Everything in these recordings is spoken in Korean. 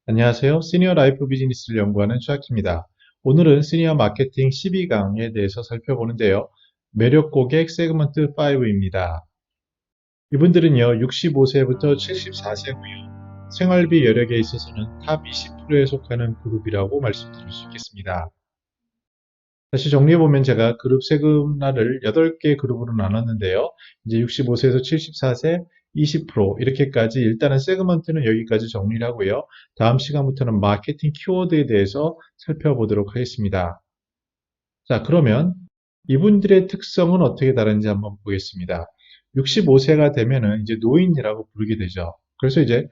안녕하세요. 시니어 라이프 비즈니스를 연구하는 추학입니다. 오늘은 시니어 마케팅 12강에 대해서 살펴보는데요. 매력 고객 세그먼트 5입니다. 이분들은요, 65세부터 74세고요. 생활비 여력에 있어서는 탑 20%에 속하는 그룹이라고 말씀드릴 수 있겠습니다. 다시 정리해보면 제가 그룹 세금날을 8개 그룹으로 나눴는데요. 이제 65세에서 74세 20% 이렇게까지 일단은 세그먼트는 여기까지 정리를 하고요. 다음 시간부터는 마케팅 키워드에 대해서 살펴보도록 하겠습니다. 자, 그러면 이분들의 특성은 어떻게 다른지 한번 보겠습니다. 65세가 되면은 이제 노인이라고 부르게 되죠. 그래서 이제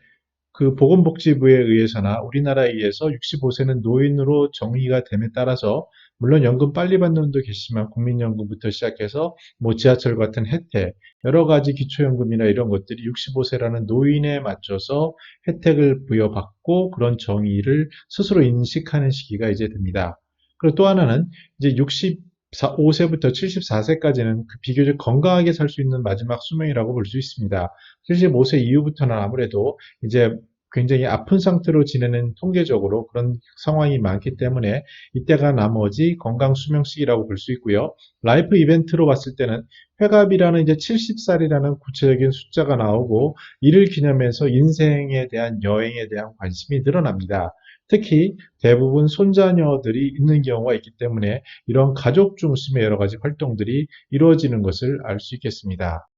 그 보건복지부에 의해서나 우리나라에 의해서 65세는 노인으로 정의가 됨에 따라서 물론 연금 빨리 받는 분도 계시지만 국민연금부터 시작해서 뭐 지하철 같은 혜택, 여러 가지 기초연금이나 이런 것들이 65세라는 노인에 맞춰서 혜택을 부여받고 그런 정의를 스스로 인식하는 시기가 이제 됩니다. 그리고 또 하나는 이제 65세부터 74세까지는 그 비교적 건강하게 살 수 있는 마지막 수명이라고 볼 수 있습니다. 75세 이후부터는 아무래도 이제 굉장히 아픈 상태로 지내는 통계적으로 그런 상황이 많기 때문에 이때가 나머지 건강 수명 시기라고 볼 수 있고요. 라이프 이벤트로 봤을 때는 회갑이라는 이제 70살이라는 구체적인 숫자가 나오고 이를 기념해서 인생에 대한 여행에 대한 관심이 늘어납니다. 특히 대부분 손자녀들이 있는 경우가 있기 때문에 이런 가족 중심의 여러 가지 활동들이 이루어지는 것을 알 수 있겠습니다.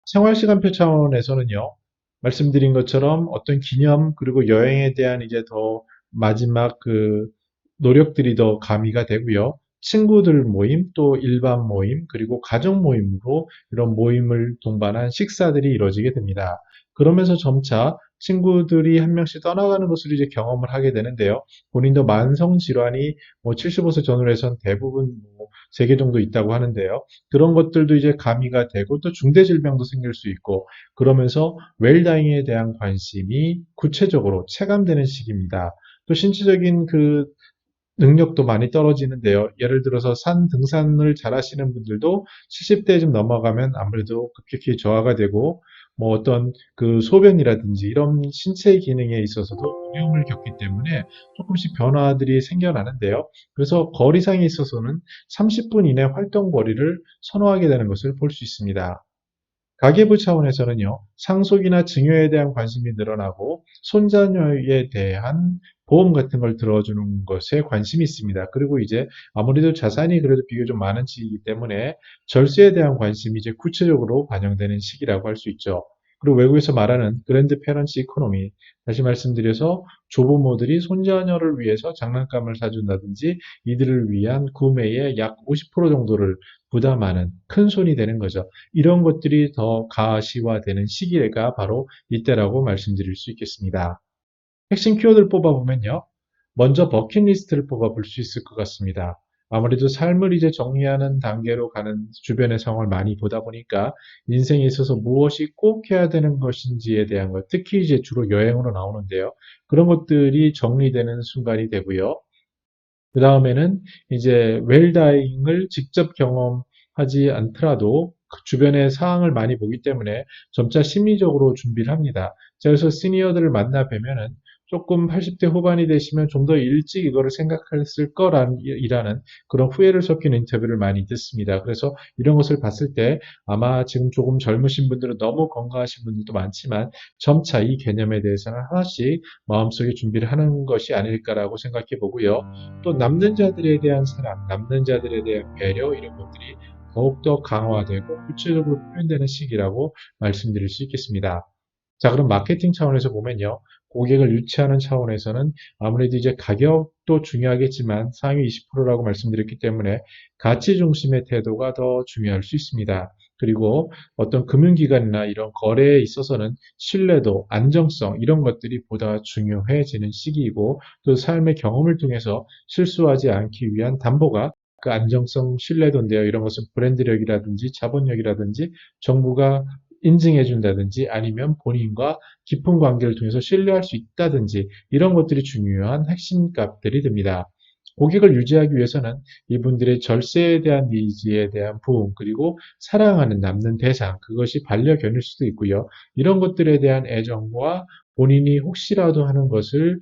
생활시간표 차원에서는요, 말씀드린 것처럼 어떤 기념, 그리고 여행에 대한 이제 더 마지막 그 노력들이 더 가미가 되고요. 친구들 모임, 또 일반 모임, 그리고 가족 모임으로 이런 모임을 동반한 식사들이 이루어지게 됩니다. 그러면서 점차 친구들이 한 명씩 떠나가는 것을 이제 경험을 하게 되는데요. 본인도 만성 질환이 뭐 75세 전후로 해선 대부분 뭐 3개 정도 있다고 하는데요. 그런 것들도 이제 가미가 되고 또 중대질병도 생길 수 있고 그러면서 웰다잉에 대한 관심이 구체적으로 체감되는 시기입니다. 또 신체적인 그 능력도 많이 떨어지는데요. 예를 들어서 산 등산을 잘 하시는 분들도 70대 좀 넘어가면 아무래도 급격히 저하가 되고 뭐 어떤 그 소변이라든지 이런 신체 기능에 있어서도 어려움을 겪기 때문에 조금씩 변화들이 생겨나는데요. 그래서 거리상에 있어서는 30분 이내 활동 거리를 선호하게 되는 것을 볼 수 있습니다. 가계부 차원에서는요, 상속이나 증여에 대한 관심이 늘어나고 손자녀에 대한 보험 같은 걸 들어주는 것에 관심이 있습니다. 그리고 이제 아무래도 자산이 그래도 비교적 많은 시기이기 때문에 절세에 대한 관심이 이제 구체적으로 반영되는 시기라고 할 수 있죠. 그리고 외국에서 말하는 그랜드 페런츠 이코노미, 다시 말씀드려서 조부모들이 손자녀를 위해서 장난감을 사준다든지 이들을 위한 구매의 약 50% 정도를 부담하는 큰 손이 되는 거죠. 이런 것들이 더 가시화되는 시기가 바로 이때라고 말씀드릴 수 있겠습니다. 핵심 키워드를 뽑아보면요. 먼저 버킷리스트를 뽑아볼 수 있을 것 같습니다. 아무래도 삶을 이제 정리하는 단계로 가는 주변의 상황을 많이 보다 보니까 인생에 있어서 무엇이 꼭 해야 되는 것인지에 대한 것, 특히 이제 주로 여행으로 나오는데요. 그런 것들이 정리되는 순간이 되고요. 그 다음에는 이제 웰다잉을 직접 경험하지 않더라도 그 주변의 상황을 많이 보기 때문에 점차 심리적으로 준비를 합니다. 자, 그래서 시니어들을 만나 뵈면은 조금 80대 후반이 되시면 좀 더 일찍 이거를 생각했을 거라는 그런 후회를 섞인 인터뷰를 많이 듣습니다. 그래서 이런 것을 봤을 때 아마 지금 조금 젊으신 분들은 너무 건강하신 분들도 많지만 점차 이 개념에 대해서는 하나씩 마음속에 준비를 하는 것이 아닐까라고 생각해 보고요. 또 남는 자들에 대한 사랑, 남는 자들에 대한 배려 이런 것들이 더욱더 강화되고 구체적으로 표현되는 시기라고 말씀드릴 수 있겠습니다. 자, 그럼 마케팅 차원에서 보면요. 고객을 유치하는 차원에서는 아무래도 이제 가격도 중요하겠지만 상위 20%라고 말씀드렸기 때문에 가치 중심의 태도가 더 중요할 수 있습니다. 그리고 어떤 금융기관이나 이런 거래에 있어서는 신뢰도, 안정성 이런 것들이 보다 중요해지는 시기이고 또 삶의 경험을 통해서 실수하지 않기 위한 담보가 그 안정성, 신뢰도인데요. 이런 것은 브랜드력이라든지 자본력이라든지 정부가 인증해 준다든지 아니면 본인과 깊은 관계를 통해서 신뢰할 수 있다든지 이런 것들이 중요한 핵심 값들이 됩니다. 고객을 유지하기 위해서는 이분들의 절세에 대한 니즈에 대한 부응 그리고 사랑하는 남는 대상 그것이 반려견일 수도 있고요. 이런 것들에 대한 애정과 본인이 혹시라도 하는 것을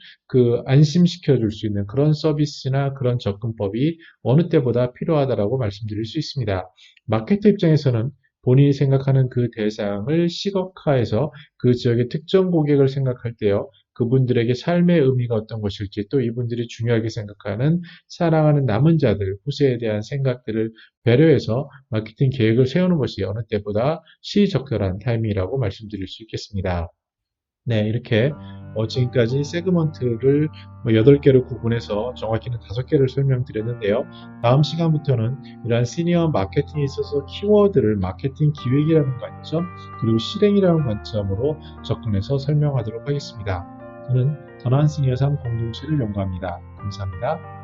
안심시켜 줄 수 있는 그런 서비스나 그런 접근법이 어느 때보다 필요하다라고 말씀드릴 수 있습니다. 마케터 입장에서는 본인이 생각하는 그 대상을 시각화해서 그 지역의 특정 고객을 생각할 때요. 그분들에게 삶의 의미가 어떤 것일지, 또 이분들이 중요하게 생각하는 사랑하는 남은 자들, 후세에 대한 생각들을 배려해서 마케팅 계획을 세우는 것이 어느 때보다 시적절한 타이밍이라고 말씀드릴 수 있겠습니다. 네, 이렇게 지금까지 세그먼트를 8개로 구분해서 정확히는 5개를 설명드렸는데요. 다음 시간부터는 이러한 시니어 마케팅에 있어서 키워드를 마케팅 기획이라는 관점, 그리고 실행이라는 관점으로 접근해서 설명하도록 하겠습니다. 저는 더나은 시니어 삶 공동체를 연구합니다. 감사합니다.